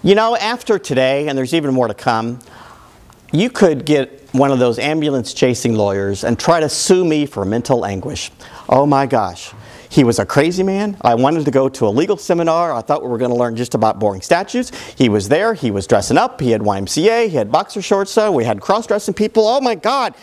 You know, after today, and there's even more to come, you could get one of those ambulance chasing lawyers and try to sue me for mental anguish. Oh my gosh. He was a crazy man. I wanted to go to a legal seminar. I thought we were going to learn just about boring statutes. He was there. He was dressing up. He had YMCA. He had boxer shorts on. We had cross-dressing people. Oh my God.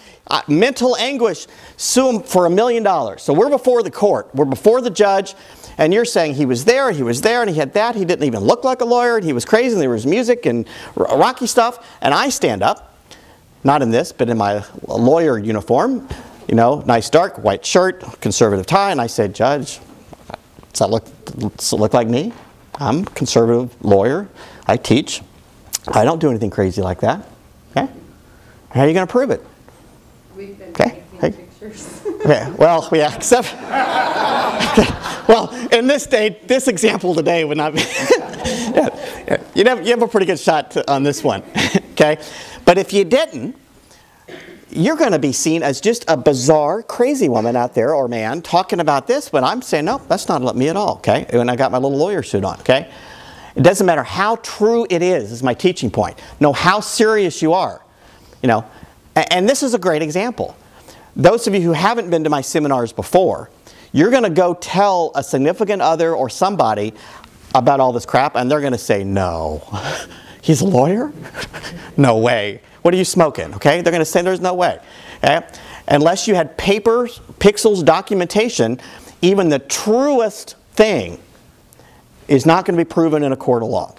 Mental anguish. Sue him for $1 million. So we're before the court. We're before the judge. And you're saying he was there, and he had that. He didn't even look like a lawyer. And he was crazy. And there was music and rocky stuff. And I stand up, not in this, but in my lawyer uniform. You know, nice dark white shirt, conservative tie, and I said, Judge, does it look like me? I'm a conservative lawyer. I teach. I don't do anything crazy like that. Okay? How are you going to prove it? We've been taking pictures. Okay. Well, yeah, except well, in this example today would not be. Yeah, you have a pretty good shot on this one. Okay? But if you didn't, you're going to be seen as just a bizarre, crazy woman out there, or man, talking about this, but I'm saying, no, that's not me at all, okay? And I got my little lawyer suit on, okay? It doesn't matter how true it is my teaching point. Know how serious you are, you know? And this is a great example. Those of you who haven't been to my seminars before, you're going to go tell a significant other or somebody about all this crap, and they're going to say, no. He's a lawyer? No way. What are you smoking? Okay? They're going to say there's no way. Okay? Unless you had paper, pixels, documentation, even the truest thing is not going to be proven in a court of law.